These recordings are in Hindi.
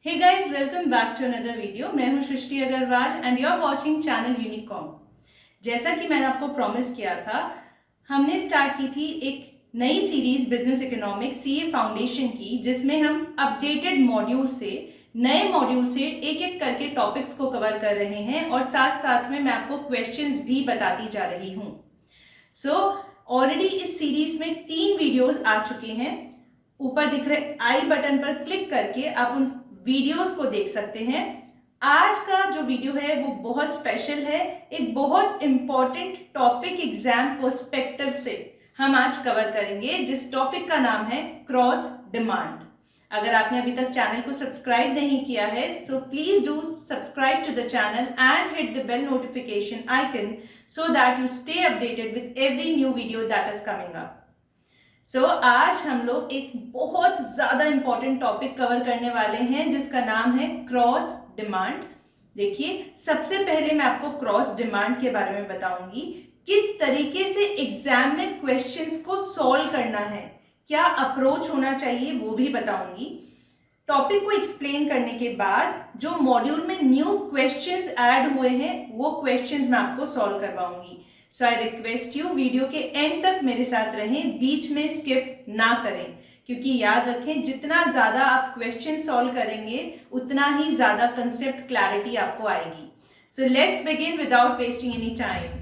Hey guys, welcome back to another video. मैं हूं सृष्टि Agarwal and you're watching channel Unicom. जैसा कि मैंने आपको प्रॉमिस किया था, हमने स्टार्ट की थी एक नई series business economics CA foundation की, जिसमें हम अपडेटेड मॉड्यूल से नए मॉड्यूल से एक एक करके टॉपिक्स को कवर कर रहे हैं और साथ साथ में मैं आपको क्वेश्चंस भी बताती जा रही हूँ. ऑलरेडी इस सीरीज में 3 वीडियोस आ चुके हैं. ऊपर दिख रहे आई बटन पर क्लिक करके आप उन वीडियोस को देख सकते हैं. आज का जो वीडियो है वो बहुत स्पेशल है. एक बहुत इंपॉर्टेंट टॉपिक एग्जाम पर्सपेक्टिव से हम आज कवर करेंगे, जिस टॉपिक का नाम है क्रॉस डिमांड. अगर आपने अभी तक चैनल को सब्सक्राइब नहीं किया है, so please do subscribe to the channel and hit the bell notification icon so that you stay updated with every new video that is coming up. आज हम लोग एक बहुत ज़्यादा इंपॉर्टेंट टॉपिक कवर करने वाले हैं, जिसका नाम है क्रॉस डिमांड. देखिए, सबसे पहले मैं आपको क्रॉस डिमांड के बारे में बताऊंगी. किस तरीके से एग्जाम में क्वेश्चंस को सॉल्व करना है, क्या अप्रोच होना चाहिए, वो भी बताऊंगी. टॉपिक को एक्सप्लेन करने के बाद जो मॉड्यूल में न्यू क्वेश्चंस ऐड हुए हैं वो क्वेश्चंस मैं आपको सॉल्व करवाऊंगी. So I request you, video के एंड तक मेरे साथ रहें, बीच में स्किप ना करें, क्योंकि याद रखें जितना ज़्यादा आप क्वेश्चन सॉल्व करेंगे उतना ही ज़्यादा कंसेप्ट क्लैरिटी आपको आएगी. So let's begin without wasting any time.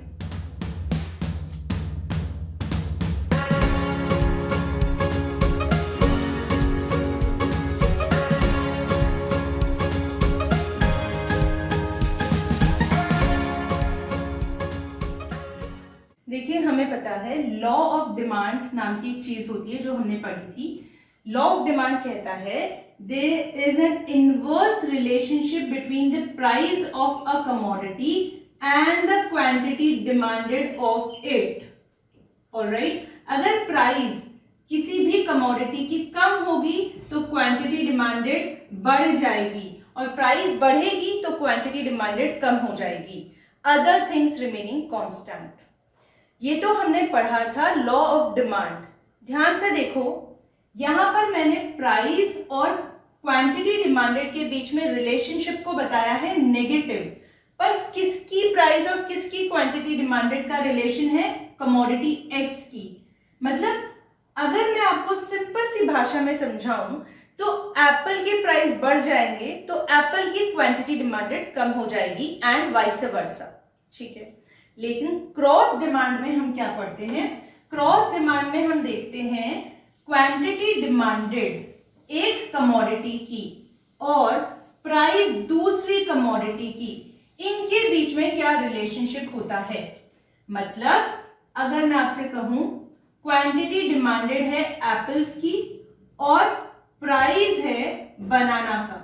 देखिए, हमें पता है लॉ ऑफ डिमांड नाम की एक चीज होती है जो हमने पढ़ी थी. लॉ ऑफ डिमांड कहता है there is an inverse relationship between the price of a commodity and the quantity demanded of it. Alright, अगर प्राइस किसी भी कमोडिटी की कम होगी तो क्वांटिटी डिमांडेड बढ़ जाएगी, और प्राइस बढ़ेगी तो क्वांटिटी डिमांडेड कम हो जाएगी, अदर थिंग्स रिमेनिंग कांस्टेंट. ये तो हमने पढ़ा था लॉ ऑफ डिमांड. ध्यान से देखो, यहां पर मैंने प्राइस और क्वांटिटी डिमांडेड के बीच में रिलेशनशिप को बताया है नेगेटिव. पर किसकी प्राइस और किसकी क्वांटिटी डिमांडेड का रिलेशन है? कमोडिटी एक्स की. मतलब अगर मैं आपको सिंपल सी भाषा में समझाऊं तो एप्पल के प्राइस बढ़ जाएंगे तो एप्पल की क्वांटिटी डिमांडेड कम हो जाएगी एंड वाइस वर्सा. ठीक है, लेकिन क्रॉस डिमांड में हम क्या पढ़ते हैं? क्रॉस डिमांड में हम देखते हैं क्वांटिटी डिमांडेड एक कमोडिटी की और प्राइस दूसरी कमोडिटी की, इनके बीच में क्या रिलेशनशिप होता है. मतलब अगर मैं आपसे कहूं क्वांटिटी डिमांडेड है एप्पल्स की और प्राइस है बनाना का,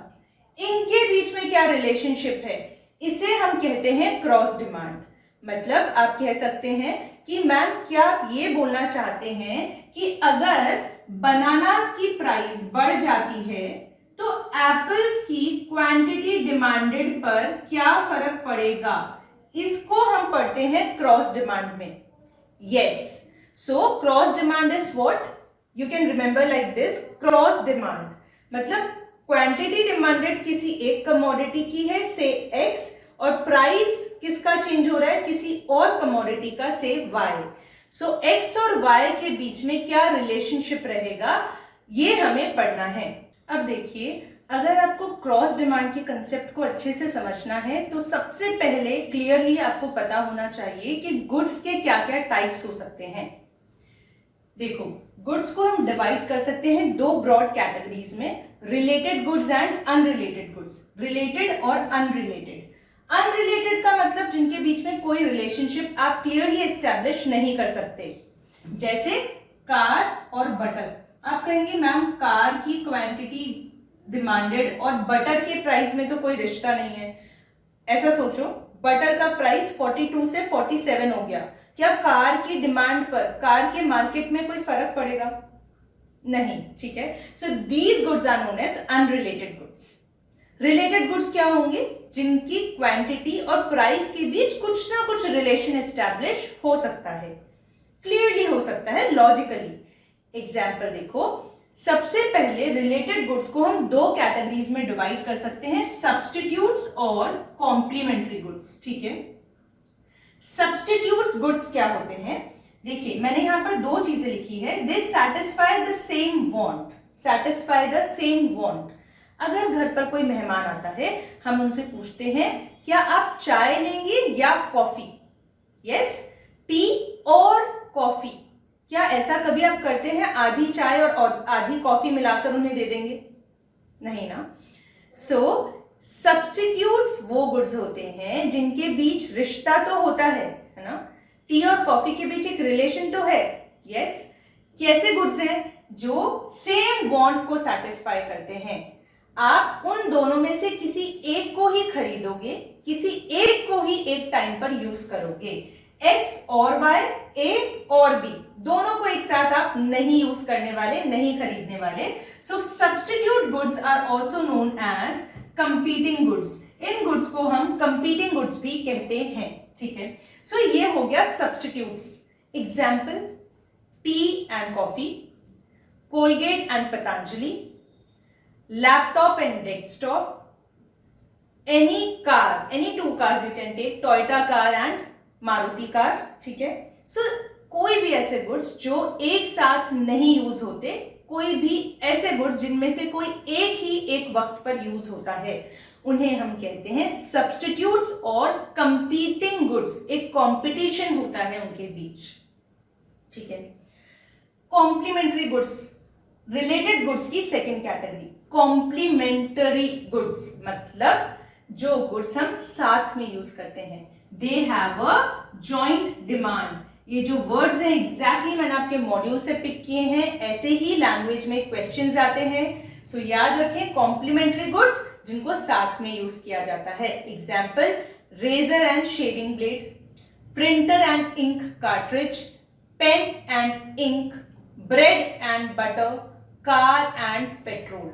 इनके बीच में क्या रिलेशनशिप है? इसे हम कहते हैं क्रॉस डिमांड. मतलब आप कह सकते हैं कि मैम क्या आप ये बोलना चाहते हैं कि अगर बनानास की प्राइस बढ़ जाती है तो एप्पल्स की क्वांटिटी डिमांडेड पर क्या फर्क पड़ेगा? इसको हम पढ़ते हैं क्रॉस डिमांड में. Yes, so cross demand is what you can remember like this. Cross demand मतलब क्वांटिटी डिमांडेड किसी एक कमोडिटी की है, से एक्स, और प्राइस किसका चेंज हो रहा है? किसी और कमोडिटी का, से वाई. सो एक्स और वाई के बीच में क्या रिलेशनशिप रहेगा, ये हमें पढ़ना है. अब देखिए, अगर आपको क्रॉस डिमांड के कंसेप्ट को अच्छे से समझना है तो सबसे पहले क्लियरली आपको पता होना चाहिए कि गुड्स के क्या क्या टाइप्स हो सकते हैं. देखो, गुड्स को हम डिवाइड कर सकते हैं 2 ब्रॉड कैटेगरीज में, related goods and unrelated goods. Related और अनरिलेटेड. अनरिलेटेड का मतलब जिनके बीच में कोई रिलेशनशिप आप क्लियरली एस्टैब्लिश नहीं कर सकते. जैसे कार और बटर. आप कहेंगे मैम कार की क्वांटिटी डिमांडेड और बटर के प्राइस में तो कोई रिश्ता नहीं है. ऐसा सोचो, बटर का प्राइस 42 से 47 हो गया, क्या कार की डिमांड पर कार के मार्केट में कोई फर्क पड़ेगा? नहीं. ठीक है, so these goods are known as unrelated goods. Related goods क्या होंगे? जिनकी क्वांटिटी और प्राइस के बीच कुछ ना कुछ रिलेशन एस्टैब्लिश हो सकता है, क्लियरली हो सकता है, लॉजिकली. एग्जाम्पल देखो, सबसे पहले रिलेटेड गुड्स को हम दो कैटेगरीज में डिवाइड कर सकते हैं, सब्स्टिट्यूट्स और कॉम्प्लीमेंट्री गुड्स। ठीक है, सब्स्टिट्यूट्स गुड्स क्या होते हैं? देखिए मैंने यहां पर दो चीजें लिखी है, they satisfy the same want, satisfy the same want. अगर घर पर कोई मेहमान आता है, हम उनसे पूछते हैं क्या आप चाय लेंगे या कॉफी? यस, टी और कॉफी। क्या ऐसा कभी आप करते हैं आधी चाय और आधी कॉफी मिलाकर उन्हें दे देंगे? नहीं ना। सो सब्स्टिट्यूट्स वो गुड्स होते हैं जिनके बीच रिश्ता तो होता है ना, टी और कॉफी के बीच एक रिलेशन तो है। यस, कैसे गुड्स हैं? जो सेम वांट को सेटिस्फाई करते हैं। आप उन दोनों में से किसी एक को ही खरीदोगे, किसी एक को ही एक टाइम पर यूज करोगे। X और Y, A और B, दोनों को एक साथ आप नहीं यूज करने वाले, नहीं खरीदने वाले। So substitute goods are also known as competing goods. इन गुड्स को हम कंपीटिंग गुड्स भी कहते हैं। ठीक है, सो ये हो गया substitutes. Example, tea and coffee, Colgate and Patanjali, laptop and desktop, any car, any two cars you can take, Toyota car and Maruti car. ठीक है, सो कोई भी ऐसे गुड्स जो एक साथ नहीं यूज होते, कोई भी ऐसे गुड्स जिनमें से कोई एक ही एक वक्त पर यूज होता है, उन्हें हम कहते हैं सब्स्टिट्यूट्स और कंपीटिंग गुड्स। एक कंपटीशन होता है उनके बीच। ठीक है, कॉम्प्लीमेंट्री गुड्स, रिलेटेड गुड्स की सेकेंड कैटेगरी। कॉम्प्लीमेंटरी गुड्स मतलब जो गुड्स हम साथ में यूज करते हैं, they have a joint demand. ये जो वर्ड्स हैं एग्जैक्टली मैंने आपके मॉड्यूल से पिक किए हैं, ऐसे ही लैंग्वेज में क्वेश्चंस आते हैं। सो याद रखें, कॉम्प्लीमेंट्री गुड्स जिनको साथ में यूज किया जाता है। Example, razor and shaving blade, printer and ink cartridge, pen and ink, bread and butter, car and petrol.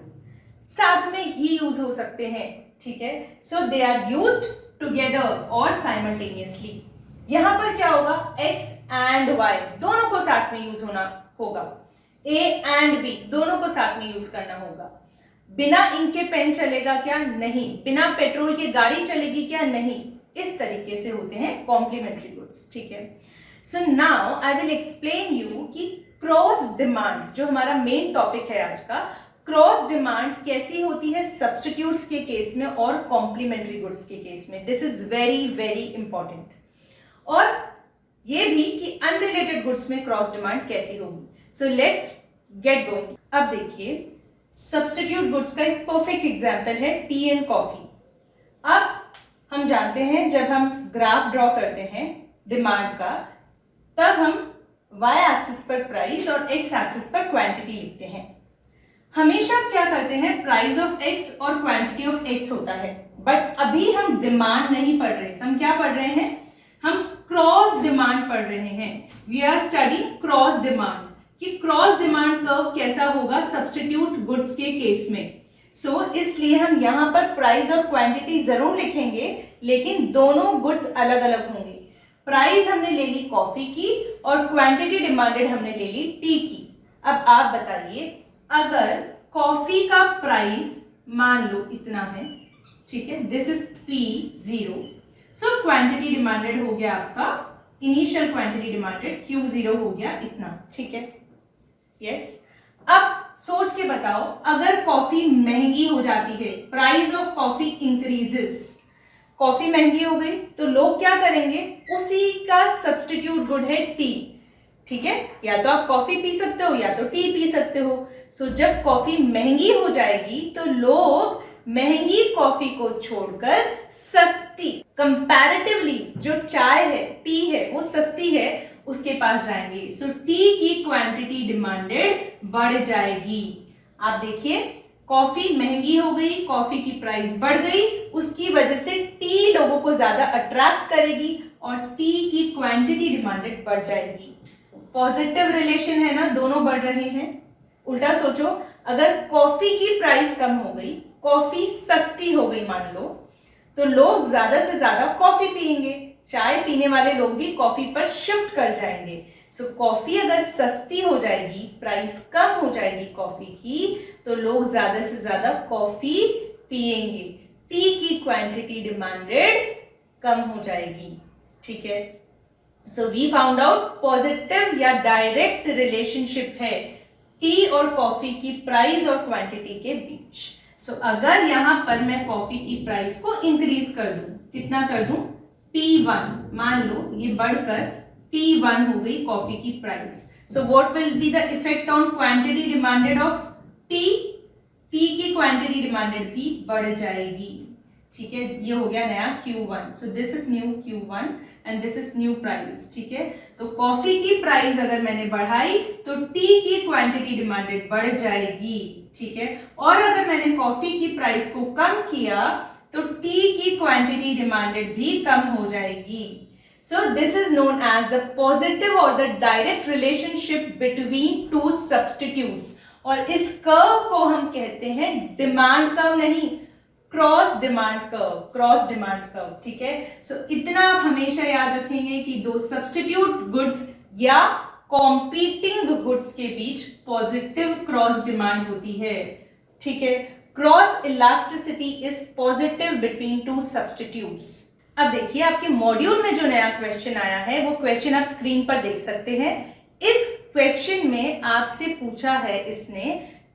साथ में ही यूज हो सकते हैं। ठीक है, so they are used together और साइमल्टेनियसली। यहां पर क्या होगा? X एंड Y दोनों को साथ में यूज होना होगा, A एंड B दोनों को साथ में यूज करना होगा। बिना इंक के पेन चलेगा क्या? नहीं। बिना पेट्रोल के गाड़ी चलेगी क्या? नहीं। इस तरीके से होते हैं कॉम्प्लीमेंट्री गुड्स। ठीक है, so now I will explain you कि क्रॉस डिमांड जो हमारा मेन टॉपिक है आज का, क्रॉस डिमांड कैसी होती है सब्स्टिट्यूट्स के केस में और कॉम्प्लीमेंट्री गुड्स के केस में। This is very very important. और ये भी कि अनरिलेटेड गुड्स में क्रॉस डिमांड कैसी होगी। So let's get going. अब देखिए, सब्स्टिट्यूट गुड्स का एक परफेक्ट एग्जांपल है टी एंड कॉफी। अब हम जानते हैं जब हम ग्राफ ड्रॉ करते हैं डिमांड का, तब हम y एक्सिस पर प्राइस और x एक्सिस पर क्वांटिटी लिखते हैं। हमेशा क्या करते हैं, प्राइस ऑफ x और क्वांटिटी ऑफ x होता है। बट अभी हम डिमांड नहीं पढ़ रहे, हम क्या पढ़ रहे हैं? हम क्रॉस डिमांड पढ़ रहे हैं। We are studying cross demand, कि क्रॉस डिमांड कर्व कैसा होगा सब्स्टिट्यूट गुड्स के केस में। सो इसलिए हम यहां पर प्राइस और क्वांटिटी जरूर लिखेंगे, लेकिन दोनों गुड्स अलग अलग होंगे। प्राइस हमने ले ली कॉफी की और क्वांटिटी डिमांडेड हमने ले ली टी की। अब आप बताइए, अगर कॉफी का प्राइस मान लो इतना है, ठीक है, this is P0, so quantity demanded हो गया आपका, इनिशियल क्वांटिटी डिमांडेड Q0 हो गया इतना। ठीक है, यस। अब सोच के बताओ, अगर कॉफी महंगी हो जाती है, price of coffee increases, coffee महंगी हो गई तो लोग क्या करेंगे, उसी का सब्स्टिट्यूट गुड है टी। ठीक है, या तो आप कॉफी पी सकते हो या तो टी पी सकते हो। सो जब कॉफी महंगी हो जाएगी तो लोग महंगी कॉफी को छोड़कर सस्ती, कंपैरेटिवली जो चाय है, टी है, वो सस्ती है, उसके पास जाएंगे। सो टी की क्वांटिटी डिमांडेड बढ़ जाएगी। आप देखिए, कॉफी महंगी हो गई, कॉफी की प्राइस बढ़ गई, उसकी वजह से टी लोगों को ज्यादा अट्रैक्ट करेगी और टी की क्वांटिटी डिमांडेड बढ़ जाएगी। पॉजिटिव रिलेशन है ना, दोनों बढ़ रहे हैं। उल्टा सोचो, अगर कॉफी की प्राइस कम हो गई, कॉफी सस्ती हो गई मान लो, तो लोग ज्यादा से ज्यादा कॉफी पिएंगे, चाय पीने वाले लोग भी कॉफी पर शिफ्ट कर जाएंगे। सो कॉफी अगर सस्ती हो जाएगी, प्राइस कम हो जाएगी कॉफी की, तो लोग ज्यादा से ज्यादा कॉफी पिएंगे, टी की क्वांटिटी डिमांडेड कम हो जाएगी। ठीक है, so we found out positive या डायरेक्ट रिलेशनशिप है टी और कॉफी की प्राइस और क्वांटिटी के बीच। सो अगर यहां पर मैं कॉफी की प्राइस को इंक्रीज कर दूं, कितना कर दूं, P1, मान लो ये बढ़कर P1 हो गई कॉफी की price. So what will be the effect on quantity demanded of T, T की क्वांटिटी डिमांडेड भी बढ़ जाएगी। ठीक है, ये हो गया नया Q1। So this is new Q1 and this is new price. ठीक है, तो कॉफी की प्राइस अगर मैंने बढ़ाई तो टी की क्वांटिटी डिमांडेड बढ़ जाएगी। ठीक है, और अगर मैंने कॉफी की प्राइस को कम किया तो टी की क्वांटिटी डिमांडेड भी कम हो जाएगी। So this is known as the positive और the direct relationship between two substitutes, और इस कर्व को हम कहते हैं डिमांड कर्व, नहीं cross demand curve, cross demand curve. ठीक है, सो इतना आप हमेशा याद रखेंगे कि दो सब्स्टिट्यूट गुड्स या कॉम्पीटिंग गुड्स के बीच पॉजिटिव क्रॉस डिमांड होती है। ठीक है, cross elasticity is positive between two substitutes. अब देखिए आपके मॉड्यूल में जो नया क्वेश्चन आया है वो क्वेश्चन आप स्क्रीन पर देख सकते हैं। इस क्वेश्चन में आपसे पूछा है इसने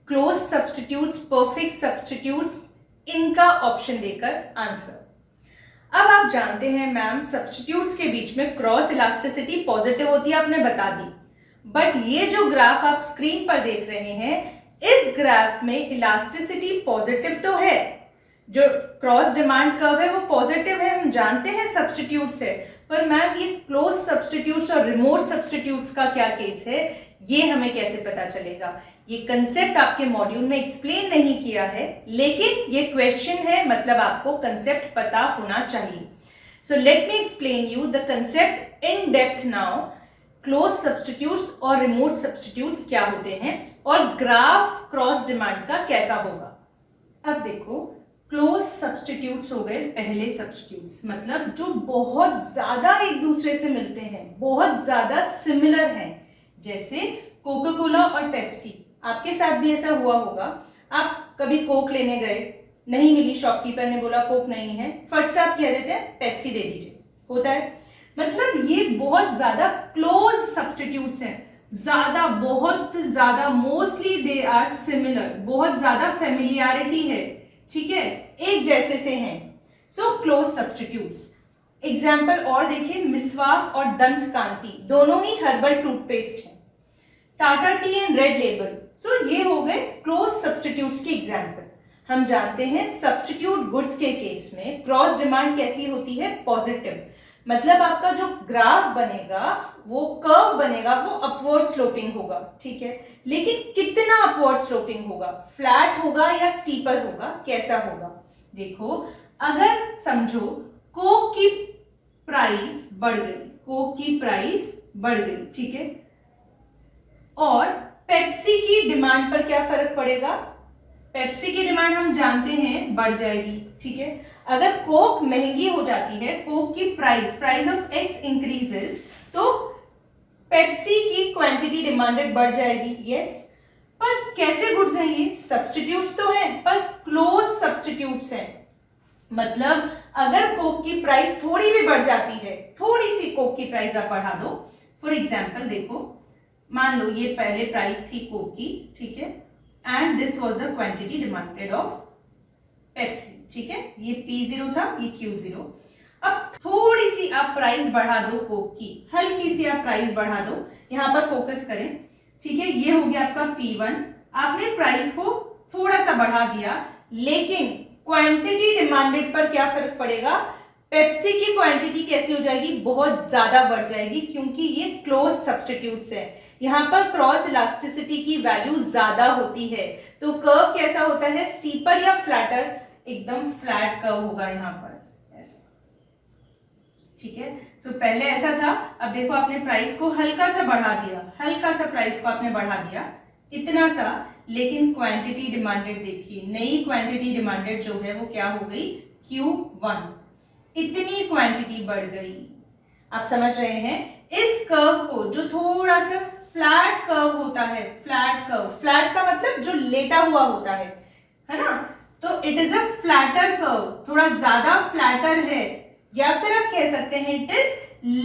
क्लोज सब्स्टिट्यूट्स, परफेक्ट सब्स्टिट्यूट्स, इनका ऑप्शन देकर आंसर। अब आप जानते हैं मैम सब्स्टिट्यूट्स के बीच में क्रॉस इलास्टिसिटी पॉजिटिव होती है, आपने बता दी, बट ये जो ग्राफ आप स्क्रीन पर देख रहे हैं इस ग्राफ में इलास्टिसिटी पॉजिटिव तो है, जो क्रॉस डिमांड कर्व है वो पॉजिटिव है, हम जानते हैं सब्स्टिट्यूट से, पर मैम ये क्लोज सब्स्टिट्यूट्स और रिमोट सब्स्टिट्यूट्स का क्या केस है, ये हमें कैसे पता चलेगा? ये कंसेप्ट आपके मॉड्यूल में एक्सप्लेन नहीं किया है, लेकिन ये क्वेश्चन है, मतलब आपको कंसेप्ट पता होना चाहिए। So let me explain you the concept in depth now. Close substitutes और रिमोट सब्स्टिट्यूट्स क्या होते हैं और ग्राफ क्रॉस डिमांड का कैसा होगा। अब देखो, क्लोज सब्स्टिट्यूट्स हो गए पहले सब्स्टिट्यूट्स, मतलब जो बहुत ज्यादा एक दूसरे से मिलते हैं, बहुत ज्यादा सिमिलर हैं, जैसे कोका कोला और पेप्सी। आपके साथ भी ऐसा हुआ होगा, आप कभी कोक लेने गए, नहीं मिली, शॉपकीपर ने बोला कोक नहीं है, फट से आप कह देते हैं पेप्सी दे दीजिए, होता है। मतलब ये बहुत ज्यादा क्लोज सब्स्टिट्यूट्स हैं, ज्यादा, बहुत ज्यादा, मोस्टली दे आर सिमिलर, बहुत ज्यादा फेमिलियरिटी है, ठीक है, एक जैसे से हैं। So close substitutes. एग्जाम्पल और देखिए, मिसवाक और दंत कांति दोनों ही हर्बल टूथपेस्ट हैं, Tata tea and red label. So ये हो गए क्लोज सब्स्टिट्यूट्स के एग्जाम्पल। हम जानते हैं सब्स्टिट्यूट गुड्स के केस में क्रॉस डिमांड कैसी होती है, पॉजिटिव, मतलब आपका जो ग्राफ बनेगा, वो कर्व बनेगा, वो अपवर्ड स्लोपिंग होगा, ठीक है, लेकिन कितना अपवर्ड स्लोपिंग होगा, फ्लैट होगा या स्टीपर होगा, कैसा होगा? देखो, अगर समझो कोक की प्राइस बढ़ गई, कोक की प्राइस बढ़ गई, ठीक है, और पेप्सी की डिमांड पर क्या फर्क पड़ेगा? पेप्सी की डिमांड हम जानते हैं बढ़ जाएगी, ठीक है। अगर कोक महंगी हो जाती है, कोक की प्राइस ऑफ एक्स इंक्रीजेस, तो पेप्सी की क्वांटिटी डिमांडेड बढ़ जाएगी, यस। पर कैसे गुड्स हैं ये? सब्स्टिट्यूट्स तो हैं, पर क्लोज सब्स्टिट्यूट्स हैं, मतलब अगर कोक की प्राइस थोड़ी भी बढ़ जाती है, थोड़ी सी कोक की प्राइस आप बढ़ा दो, फॉर एग्जाम्पल देखो, मान लो ये पहले प्राइस थी कोक की, ठीक है, and this was the quantity demanded of Pepsi, ठीक है, ये P0 था, ये Q0। अब थोड़ी सी आप प्राइस बढ़ा दो कोक की, हल्की सी आप प्राइस बढ़ा दो, यहां पर फोकस करें, ठीक है, ये हो गया आपका P1, आपने प्राइस को थोड़ा सा बढ़ा दिया, लेकिन क्वांटिटी डिमांडेड पर क्या फर्क पड़ेगा? पेप्सी की क्वांटिटी कैसी हो जाएगी? बहुत ज्यादा बढ़ जाएगी, क्योंकि ये क्लोज सब्स्टिट्यूट्स है, यहां पर क्रॉस इलास्टिसिटी की वैल्यू ज्यादा होती है, तो कर्व कैसा होता है, स्टीपर या फ्लैटर? एकदम फ्लैट कर्व होगा यहां पर, ऐसा, ठीक है। सो पहले ऐसा था, अब देखो आपने प्राइस को हल्का सा बढ़ा दिया, हल्का सा प्राइस को आपने बढ़ा दिया, इतना सा, लेकिन क्वांटिटी डिमांडेड देखिए, नई क्वांटिटी डिमांडेड जो है वो क्या हो गई? Q1, इतनी क्वांटिटी बढ़ गई। आप समझ रहे हैं? इस कर्व को, जो थोड़ा सा फ्लैट कर्व होता है, फ्लैट कर्व, फ्लैट का मतलब जो लेटा हुआ होता है ना, तो it is a flatter curve, थोड़ा ज्यादा फ्लैटर है, या फिर आप कह सकते हैं इट इज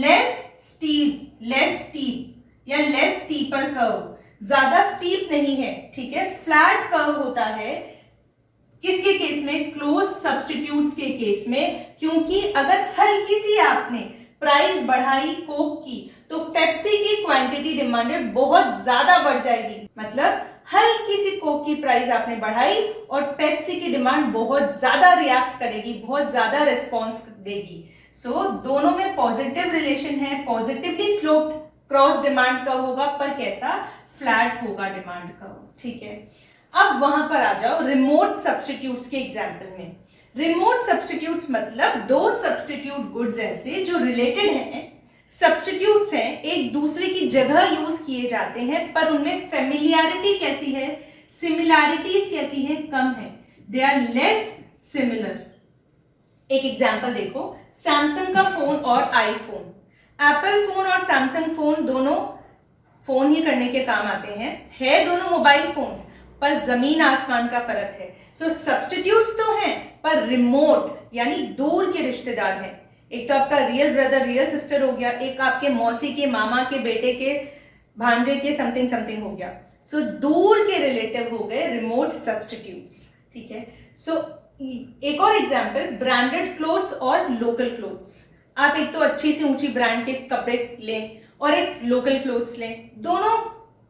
लेस स्टीप या लेस स्टीपर कर्व, ज्यादा स्टीप नहीं है, ठीक है, फ्लैट कर्व होता है। किसके केस में? क्लोज सब्स्टिट्यूट्स के केस में, क्योंकि अगर हल्की सी आपने प्राइस बढ़ाई कोक की तो पेप्सी की क्वांटिटी डिमांडेड बहुत ज्यादा बढ़ जाएगी। मतलब हल्की सी कोक की प्राइस आपने बढ़ाई और पेप्सी की डिमांड बहुत ज्यादा रिएक्ट करेगी, बहुत ज्यादा रिस्पॉन्स देगी। सो दोनों में पॉजिटिव रिलेशन है, positively sloped cross demand curve होगा, पर कैसा? फ्लैट होगा डिमांड कर्व, ठीक है। अब वहां पर आ जाओ रिमोट सब्स्टिट्यूट्स के एग्जाम्पल में। रिमोट सब्स्टिट्यूट्स मतलब दो सब्स्टिट्यूट गुड्स ऐसे जो रिलेटेड हैं, सब्स्टिट्यूट्स हैं, एक दूसरे की जगह यूज किए जाते हैं, पर उनमें फेमिलियरिटी कैसी है, सिमिलैरिटीज कैसी है, कम है, दे आर लेस सिमिलर। एक एग्जाम्पल देखो, सैमसंग का फोन और आईफोन। एप्पल फोन और सैमसंग फोन दोनों फोन ही करने के काम आते हैं, है दोनों मोबाइल फोन्स, पर जमीन आसमान का फर्क है। सो सब्स्टिट्यूट्स तो हैं, पर रिमोट यानी दूर के रिश्तेदार हैं। एक तो आपका रियल ब्रदर, रियल सिस्टर हो गया, एक आपके मौसी के, मामा के बेटे के, भांजे के समथिंग समथिंग हो गया। सो दूर के रिलेटिव हो गए रिमोट सब्स्टिट्यूट्स, ठीक है। सो एक और एग्जाम्पल, ब्रांडेड क्लोथ्स और लोकल क्लोथ्स। आप एक तो अच्छी सी ऊंची ब्रांड के कपड़े लें और एक लोकल क्लोथ्स लें, दोनों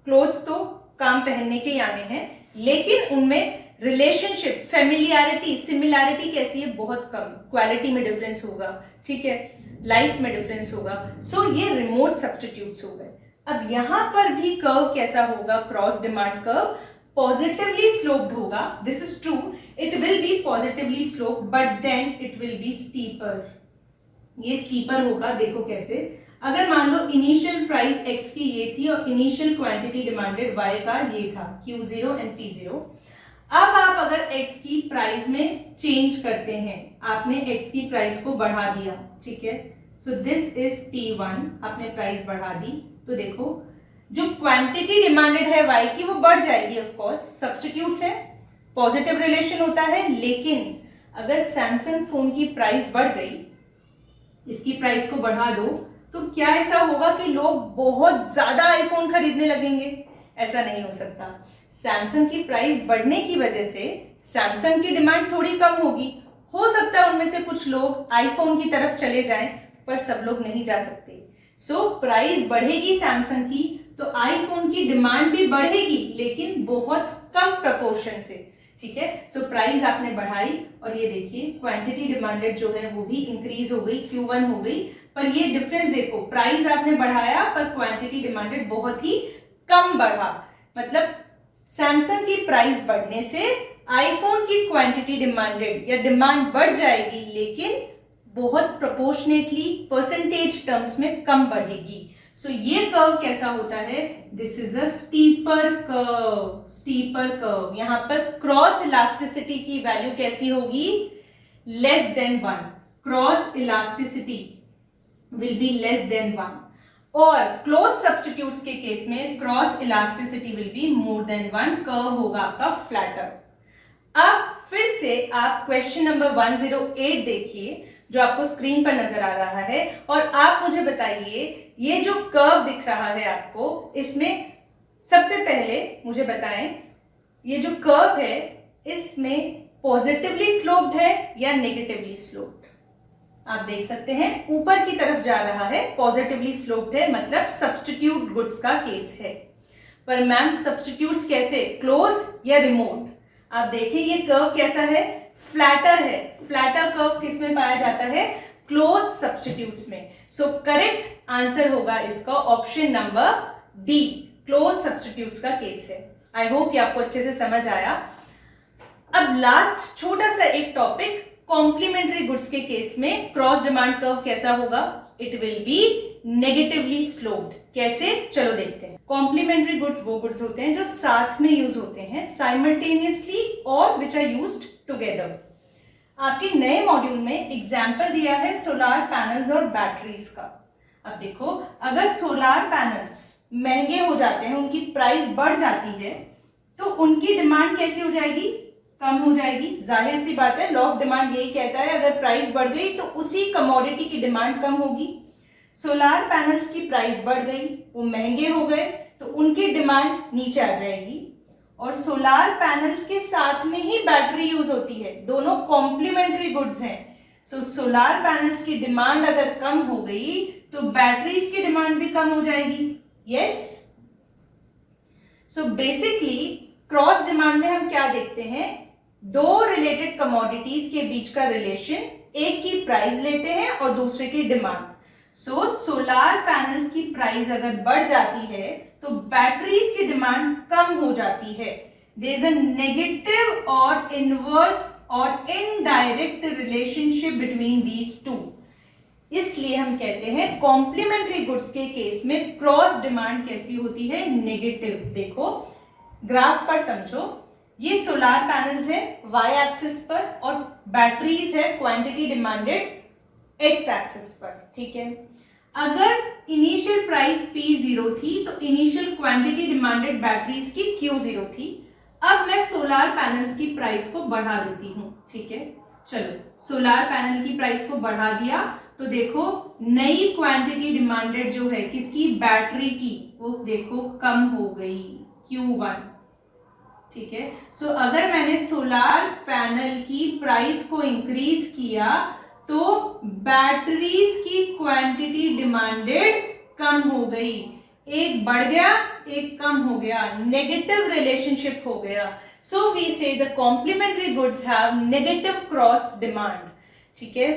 क्लोथ्स तो काम पहनने के आने हैं, लेकिन उनमें रिलेशनशिप, फेमिलियरिटी, सिमिलैरिटी कैसी है? बहुत कम। क्वालिटी में डिफरेंस होगा, ठीक है, लाइफ में डिफरेंस होगा। सो ये रिमोट सब्स्टिट्यूट्स हो गए। अब यहां पर भी कर्व कैसा होगा? Cross demand curve positively sloped होगा, this is true, it will be positively sloped, but then it will be steeper. ये स्टीपर होगा, देखो कैसे। अगर मान लो इनिशियल प्राइस x की ये थी और इनिशियल क्वांटिटी डिमांडेड y का ये था, Q0 एंड P0। अब आप अगर x की प्राइस में चेंज करते हैं, आपने x की प्राइस को बढ़ा दिया, ठीक है, सो दिस इज P1, आपने प्राइस बढ़ा दी, तो देखो जो क्वांटिटी डिमांडेड है y की वो बढ़ जाएगी, ऑफ कोर्स सब्स्टिट्यूट्स है, पॉजिटिव रिलेशन होता है। लेकिन अगर सैमसंग फोन की प्राइस बढ़ गई, इसकी प्राइस को बढ़ा दो, तो क्या ऐसा होगा कि लोग बहुत ज्यादा आईफोन खरीदने लगेंगे? ऐसा नहीं हो सकता। सैमसंग की प्राइस बढ़ने की वजह से सैमसंग की डिमांड थोड़ी कम होगी, हो सकता है उनमें से कुछ लोग आईफोन की तरफ चले जाएं, पर सब लोग नहीं जा सकते। सो प्राइस बढ़ेगी सैमसंग की, तो आईफोन की डिमांड भी बढ़ेगी, लेकिन बहुत कम प्रपोर्शन से, ठीक है। सो प्राइस आपने बढ़ाई और ये देखिए क्वांटिटी डिमांडेड जो है वो भी इंक्रीज हो गई, Q1 हो गई, पर ये डिफरेंस देखो, प्राइस आपने बढ़ाया पर क्वांटिटी डिमांडेड बहुत ही कम बढ़ा। मतलब सैमसंग की प्राइस बढ़ने से आईफोन की क्वांटिटी डिमांडेड या डिमांड बढ़ जाएगी, लेकिन बहुत प्रोपोर्शनेटली परसेंटेज टर्म्स में कम बढ़ेगी। सो ये कर्व कैसा होता है? This is a steeper curve, steeper curve. यहां पर क्रॉस इलास्टिसिटी की वैल्यू कैसी होगी? Less than 1। Cross elasticity will be less than 1, और क्लोज सब्स्टिट्यूट्स के केस में cross elasticity will be more than 1, curve होगा आपका फ्लैटर। अब फिर से आप क्वेश्चन नंबर 108 देखिए, जो आपको स्क्रीन पर नजर आ रहा है, और आप मुझे बताइए ये जो कर्व दिख रहा है आपको, इसमें सबसे पहले मुझे बताएं ये जो कर्व है इसमें पॉजिटिवली स्लोप्ड है या नेगेटिवली स्लोप्ड? आप देख सकते हैं ऊपर की तरफ जा रहा है, पॉजिटिवली स्लोप्ड है, मतलब सब्स्टिट्यूट गुड्स का केस है। पर मैम सब्स्टिट्यूट्स कैसे, क्लोज या रिमोट? आप देखिए ये कर्व कैसा है? फ्लैटर है। फ्लैटर कर्व किस में पाया जाता है? क्लोज सब्स्टिट्यूट्स में। सो करेक्ट आंसर होगा इसका option number D, close substitutes का केस है। आई होप ये आपको अच्छे से समझ आया। अब लास्ट छोटा सा एक टॉपिक, कॉम्प्लीमेंट्री गुड्स के केस में क्रॉस डिमांड कर्व कैसा होगा? It will B negatively sloped. कैसे? चलो देखते हैं। कॉम्प्लीमेंट्री गुड्स वो गुड्स होते हैं जो साथ में यूज होते हैं, साइमल्टेनियसली, और विच आर यूज्ड टुगेदर। आपके नए मॉड्यूल में एग्जाम्पल दिया है सोलार पैनल्स और बैटरीज का। अब देखो, अगर सोलार पैनल्स महंगे हो जाते हैं, उनकी प्राइस बढ़ जाती है, तो उनकी डिमांड कैसी हो जाएगी? कम हो जाएगी। जाहिर सी बात है, लॉ ऑफ डिमांड यही कहता है, अगर प्राइस बढ़ गई तो उसी कमोडिटी की डिमांड कम होगी। सोलार पैनल्स की प्राइस बढ़ गई, वो महंगे हो गए, तो उनकी डिमांड नीचे आ जाएगी। और सोलार पैनल्स के साथ में ही बैटरी यूज होती है, दोनों कॉम्प्लीमेंट्री गुड्स हैं। सो सोलार पैनल्स की डिमांड अगर कम हो गई तो बैटरीज की डिमांड भी कम हो जाएगी। Yes, so basically cross demand में हम क्या देखते हैं? दो रिलेटेड कमोडिटीज के बीच का रिलेशन, एक की प्राइस लेते हैं और दूसरे की डिमांड। सो सोलार पैनल्स की प्राइस अगर बढ़ जाती है तो बैटरीज की डिमांड कम हो जाती है। देयर इज अ नेगेटिव और इनवर्स और indirect relationship between these two. इसलिए हम कहते हैं कॉम्प्लीमेंट्री गुड्स के केस में क्रॉस डिमांड कैसी होती है? नेगेटिव। देखो ग्राफ पर समझो, ये सोलार पैनल्स है वाई एक्सिस पर और बैटरीज है क्वांटिटी डिमांडेड एक्स एक्सिस पर, ठीक है। अगर इनिशियल प्राइस P0 थी तो इनिशियल क्वांटिटी डिमांडेड बैटरीज की Q0 थी। अब मैं सोलार पैनल्स की प्राइस को बढ़ा देती हूं, ठीक है। चलो, सोलार पैनल की प्राइस को बढ़ा दिया तो देखो नई क्वांटिटी डिमांडेड जो है किसकी? बैटरी की, वो देखो कम हो गई, Q1, ठीक है। सो अगर मैंने सोलार पैनल की प्राइस को इंक्रीज किया तो बैटरीज की क्वांटिटी डिमांडेड कम हो गई, एक बढ़ गया एक कम हो गया, नेगेटिव रिलेशनशिप हो गया। So we say the complementary goods have negative cross demand, ठीक है।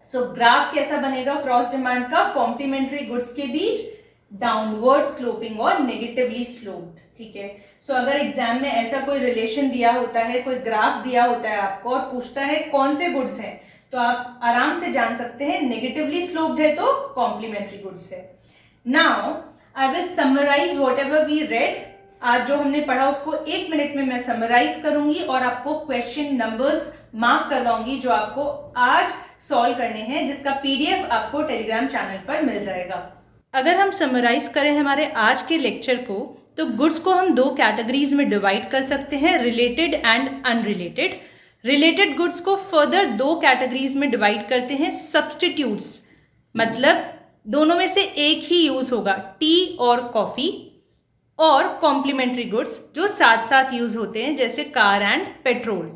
सो ग्राफ कैसा बनेगा क्रॉस डिमांड का? कॉम्प्लीमेंट्री गुड्स के बीच डाउनवर्ड स्लोपिंग और नेगेटिवली स्लोप्ड, ठीक है। सो अगर एग्जाम में ऐसा कोई रिलेशन दिया होता है, कोई ग्राफ दिया होता है आपको और पूछता है कौन से गुड्स हैं, तो आप आराम से जान सकते हैं नेगेटिवली स्लोप्ड है तो कॉम्प्लीमेंट्री गुड्स है। Now I will summarise whatever we read. आज जो हमने पढ़ा उसको 1 मिनट में मैं समराइज करूंगी और आपको क्वेश्चन नंबर्स मार्क करवाऊंगी जो आपको आज सॉल्व करने हैं, जिसका पीडीएफ आपको टेलीग्राम चैनल पर मिल जाएगा। अगर हम समराइज करें हमारे आज के लेक्चर को, तो गुड्स को हम 2 कैटेगरीज में डिवाइड कर सकते हैं, related and unrelated. Related goods को फर्दर 2 कैटेगरीज में डिवाइड करते हैं, सब्स्टिट्यूट्स, मतलब दोनों में से एक ही यूज होगा, टी और कॉफी, और कॉम्प्लीमेंट्री गुड्स जो साथ साथ यूज होते हैं जैसे car and petrol.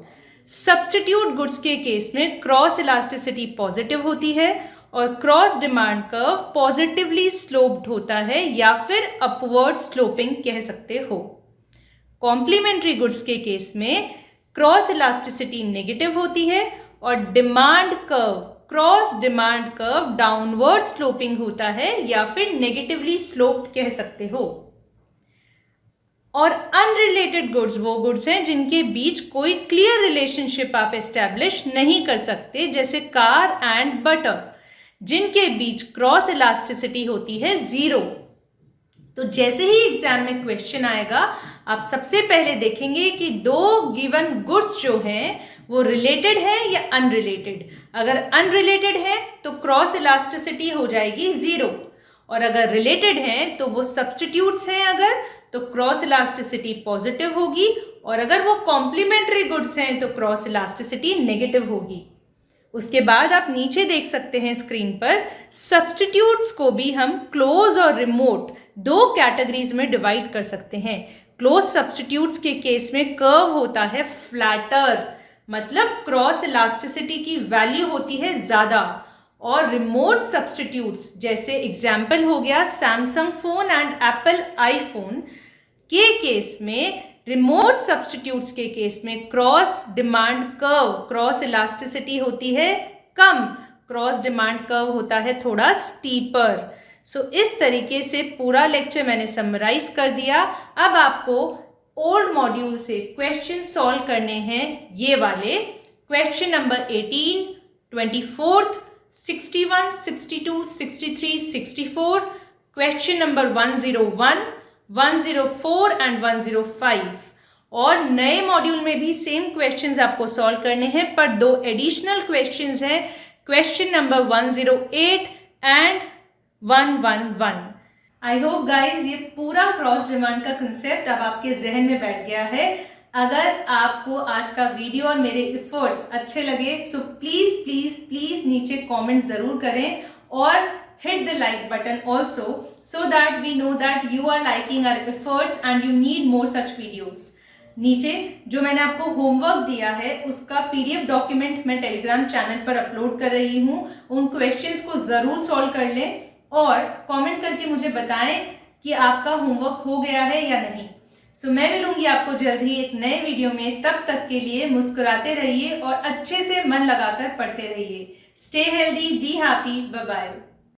Substitute goods के केस में क्रॉस इलास्टिसिटी पॉजिटिव होती है और cross demand curve positively sloped होता है या फिर अपवर्ड स्लोपिंग कह सकते हो। कॉम्प्लीमेंट्री गुड्स के केस में क्रॉस इलास्टिसिटी नेगेटिव होती है और demand curve, cross demand curve downward sloping होता है या फिर नेगेटिवली स्लोप्ड कह सकते हो। और अनरिलेटेड गुड्स वो गुड्स हैं जिनके बीच कोई क्लियर रिलेशनशिप आप एस्टैब्लिश नहीं कर सकते, जैसे कार एंड बटर, जिनके बीच क्रॉस इलास्टिसिटी होती है 0। तो जैसे ही एग्जाम में क्वेश्चन आएगा आप सबसे पहले देखेंगे कि 2 गिवन गुड्स जो हैं वो रिलेटेड है या अनरिलेटेड। अगर अनरिलेटेड है तो क्रॉस इलास्टिसिटी हो जाएगी 0, और अगर रिलेटेड है तो वो सब्स्टिट्यूट्स हैं अगर, तो क्रॉस इलास्टिसिटी पॉजिटिव होगी, और अगर वो कॉम्प्लीमेंट्री गुड्स हैं तो क्रॉस इलास्टिसिटी नेगेटिव होगी। उसके बाद आप नीचे देख सकते हैं स्क्रीन पर, सब्स्टिट्यूट्स को भी हम क्लोज और रिमोट 2 कैटेगरीज में डिवाइड कर सकते हैं। क्लोज सब्स्टिट्यूट्स के केस में कर्व होता है फ्लैटर, मतलब क्रॉस इलास्टिसिटी की वैल्यू होती है ज़्यादा, और रिमोट सब्स्टिट्यूट्स जैसे एग्जाम्पल हो गया Samsung phone and Apple iPhone के केस में, रिमोट सब्स्टिट्यूट्स के केस में cross demand curve, cross elasticity होती है कम, क्रॉस डिमांड कर्व होता है थोड़ा स्टीपर। सो इस तरीके से पूरा लेक्चर मैंने समराइज कर दिया। अब आपको ओल्ड मॉड्यूल से क्वेश्चन सॉल्व करने हैं, ये वाले question number 18, 24, 61, 62, 63, 64, question number 101, 104 and 105। और नए मॉड्यूल में भी सेम क्वेश्चंस आपको सॉल्व करने हैं, पर 2 एडिशनल क्वेश्चंस हैं, question number 108 and 111। I hope guys ये पूरा क्रॉस डिमांड का कंसेप्ट अब आपके जहन में बैठ गया है। अगर आपको आज का वीडियो और मेरे एफर्ट्स अच्छे लगे सो प्लीज प्लीज प्लीज नीचे कमेंट जरूर करें और hit the like button also so that we know that you are liking our efforts and you need more such videos। नीचे जो मैंने आपको होमवर्क दिया है उसका पीडीएफ डॉक्यूमेंट मैं टेलीग्राम चैनल पर अपलोड कर रही हूँ। उन क्वेश्चंस को जरूर सॉल्व कर लें और कमेंट करके मुझे बताएं कि आपका होमवर्क हो गया है या नहीं। सो मैं मिलूंगी आपको जल्द ही एक नए वीडियो में। तब तक के लिए मुस्कुराते रहिए और अच्छे से मन लगाकर पढ़ते रहिए। Stay healthy, be happy, bye bye.